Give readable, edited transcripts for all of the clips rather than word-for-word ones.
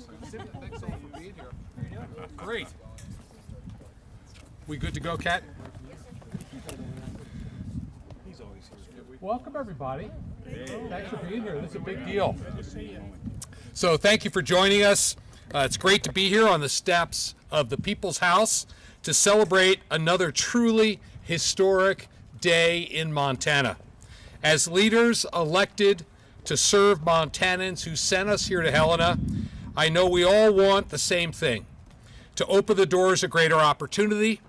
Thanks all for being here. Great. We good to go, Kat? Welcome, everybody. Thanks for being here. This is a big deal. So thank you for joining us. It's great to be here on the steps of the People's House to celebrate another truly historic day in Montana. As leaders elected to serve Montanans who sent us here to Helena, I know we all want the same thing, to open the doors of greater opportunity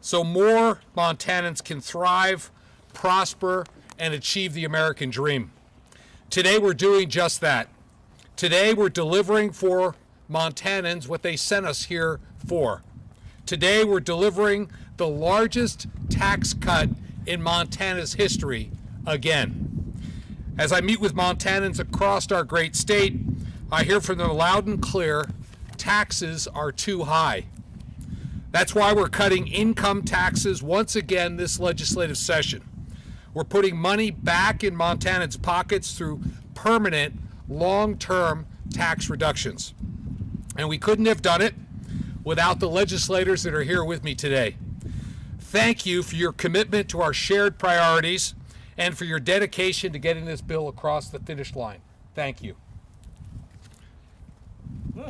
so more Montanans can thrive, prosper, and achieve the American dream. Today we're doing just that. Today we're delivering for Montanans what they sent us here for. Today we're delivering the largest tax cut in Montana's history again. As I meet with Montanans across our great state, I hear from them loud and clear, taxes are too high. That's why we're cutting income taxes once again this legislative session. We're putting money back in Montanans' pockets through permanent, long-term tax reductions. And we couldn't have done it without the legislators that are here with me today. Thank you for your commitment to our shared priorities and for your dedication to getting this bill across the finish line. Thank you.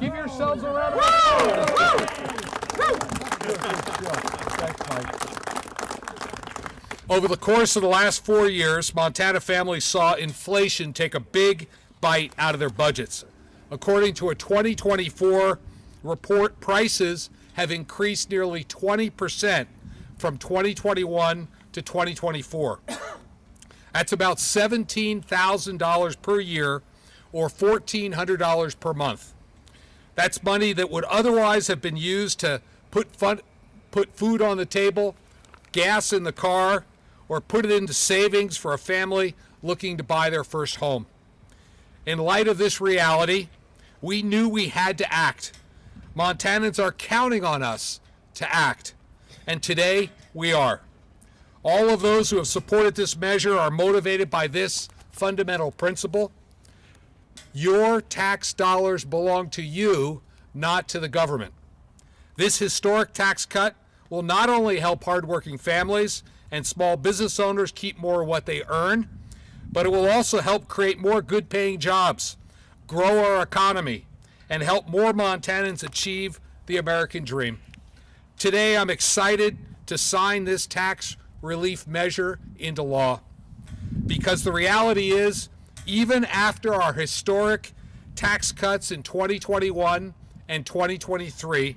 Give yourselves a round of applause. Thanks, Mike. Over the course of the last 4 years, Montana families saw inflation take a big bite out of their budgets. According to a 2024 report, prices have increased nearly 20% from 2021 to 2024. That's about $17,000 per year or $1,400 per month. That's money that would otherwise have been used to put food on the table, gas in the car, or put it into savings for a family looking to buy their first home. In light of this reality, we knew we had to act. Montanans are counting on us to act, and today we are. All of those who have supported this measure are motivated by this fundamental principle. Your tax dollars belong to you, not to the government. This historic tax cut will not only help hardworking families and small business owners keep more of what they earn, but it will also help create more good-paying jobs, grow our economy, and help more Montanans achieve the American dream. Today, I'm excited to sign this tax relief measure into law, because the reality is, even after our historic tax cuts in 2021 and 2023,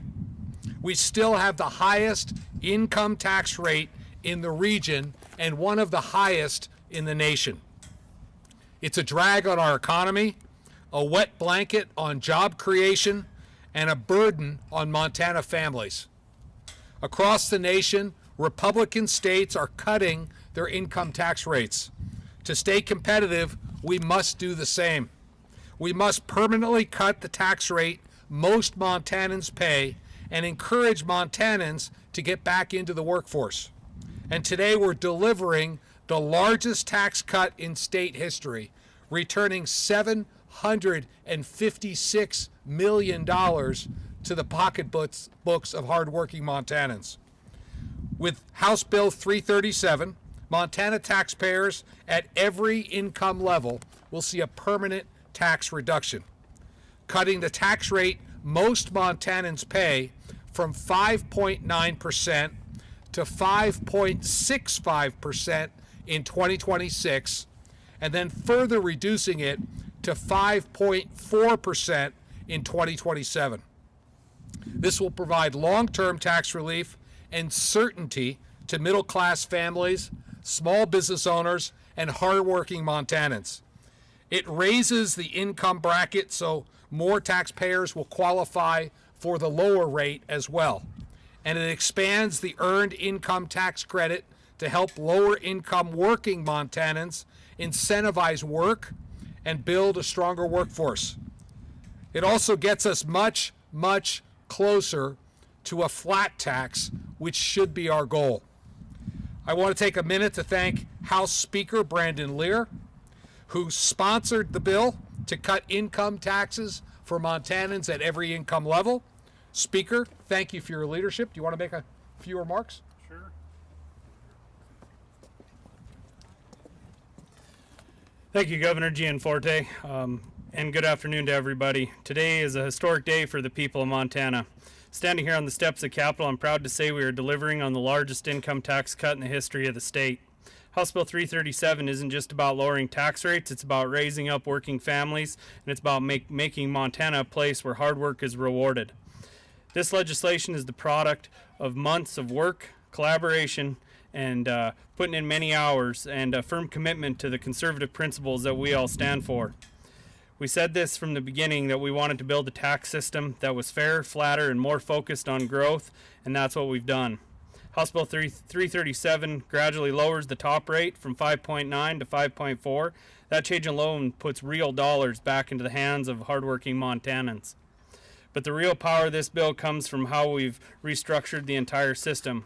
we still have the highest income tax rate in the region and one of the highest in the nation. It's a drag on our economy, a wet blanket on job creation, and a burden on Montana families. Across the nation, Republican states are cutting their income tax rates. To stay competitive, we must do the same. We must permanently cut the tax rate most Montanans pay and encourage Montanans to get back into the workforce. And today we're delivering the largest tax cut in state history, returning $756 million to the pocketbooks of hardworking Montanans. With House Bill 337, Montana taxpayers at every income level will see a permanent tax reduction, cutting the tax rate most Montanans pay from 5.9% to 5.65% in 2026, and then further reducing it to 5.4% in 2027. This will provide long-term tax relief and certainty to middle-class families, small business owners, and hardworking Montanans. It raises the income bracket so more taxpayers will qualify for the lower rate as well. And it expands the earned income tax credit to help lower income working Montanans incentivize work and build a stronger workforce. It also gets us much, much closer to a flat tax, which should be our goal. I want to take a minute to thank House Speaker Brandon Lear, who sponsored the bill to cut income taxes for Montanans at every income level. Speaker, thank you for your leadership. Do you want to make a few remarks? Sure. Thank you, Governor Gianforte, and good afternoon to everybody. Today is a historic day for the people of Montana. Standing here on the steps of Capitol, I'm proud to say we are delivering on the largest income tax cut in the history of the state. House Bill 337 isn't just about lowering tax rates, it's about raising up working families, and it's about making Montana a place where hard work is rewarded. This legislation is the product of months of work, collaboration, and putting in many hours and a firm commitment to the conservative principles that we all stand for. We said this from the beginning that we wanted to build a tax system that was fair, flatter, and more focused on growth, and that's what we've done. House Bill 337 gradually lowers the top rate from 5.9 to 5.4. That change alone puts real dollars back into the hands of hardworking Montanans. But the real power of this bill comes from how we've restructured the entire system.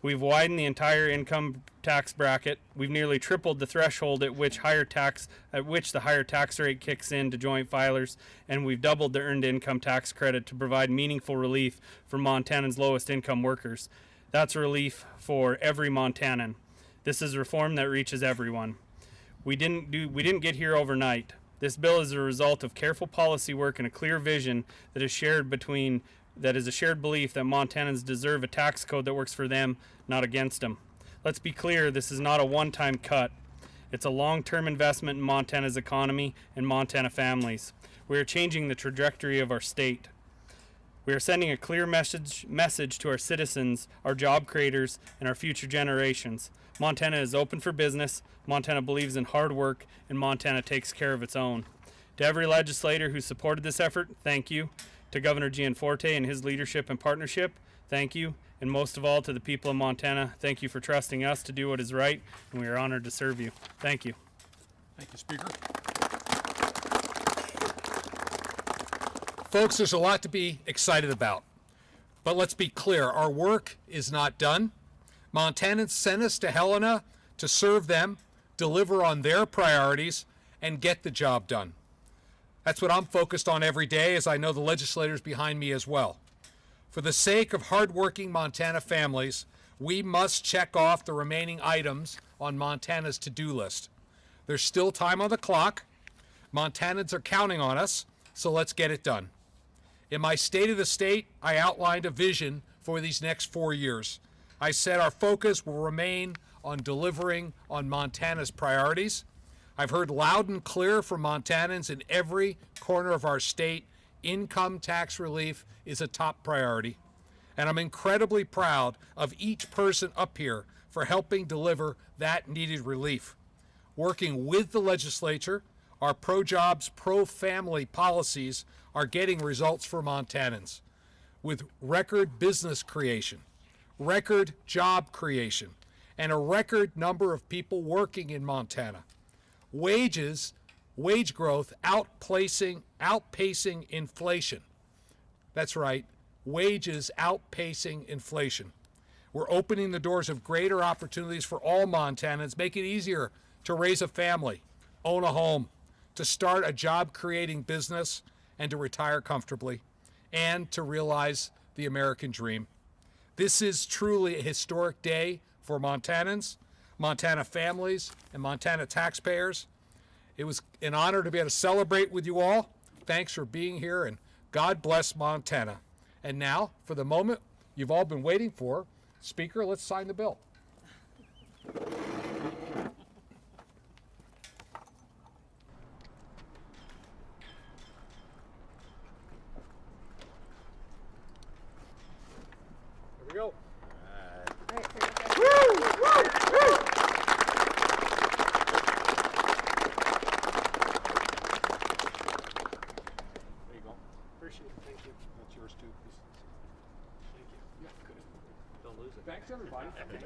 We've widened the entire income tax bracket. We've nearly tripled the threshold at which the higher tax rate kicks in to joint filers, and we've doubled the earned income tax credit to provide meaningful relief for Montanans' lowest income workers. That's relief for every Montanan. This is reform that reaches everyone. We didn't get here overnight. This bill is a result of careful policy work and a clear vision that is a shared belief that Montanans deserve a tax code that works for them, not against them. Let's be clear, this is not a one-time cut. It's a long-term investment in Montana's economy and Montana families. We are changing the trajectory of our state. We are sending a clear message to our citizens, our job creators, and our future generations. Montana is open for business, Montana believes in hard work, and Montana takes care of its own. To every legislator who supported this effort, thank you. To Governor Gianforte and his leadership and partnership, thank you. And most of all, to the people of Montana, thank you for trusting us to do what is right, and we are honored to serve you. Thank you. Thank you, Speaker. Folks, there's a lot to be excited about. But let's be clear, our work is not done. Montanans sent us to Helena to serve them, deliver on their priorities, and get the job done. That's what I'm focused on every day, as I know the legislators behind me as well. For the sake of hardworking Montana families, we must check off the remaining items on Montana's to-do list. There's still time on the clock. Montanans are counting on us, so let's get it done. In my State of the State, I outlined a vision for these next 4 years. I said our focus will remain on delivering on Montana's priorities. I've heard loud and clear from Montanans in every corner of our state, income tax relief is a top priority. And I'm incredibly proud of each person up here for helping deliver that needed relief. Working with the legislature, our pro-jobs, pro-family policies are getting results for Montanans with record business creation, record job creation, and a record number of people working in Montana. Wage growth outpacing inflation. That's right, wages outpacing inflation. We're opening the doors of greater opportunities for all Montanans, make it easier to raise a family, own a home, to start a job-creating business, and to retire comfortably, and to realize the American dream. This is truly a historic day for Montanans, Montana families, and Montana taxpayers. It was an honor to be able to celebrate with you all. Thanks for being here, and God bless Montana. And now, for the moment you've all been waiting for, Speaker, let's sign the bill. Here we go. Thanks, everybody. Thank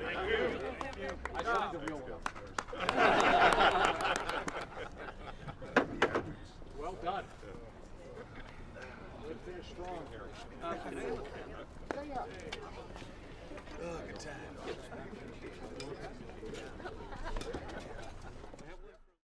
you. I signed the real one. Well done. Let's finish strong here. Yeah. Oh, good time.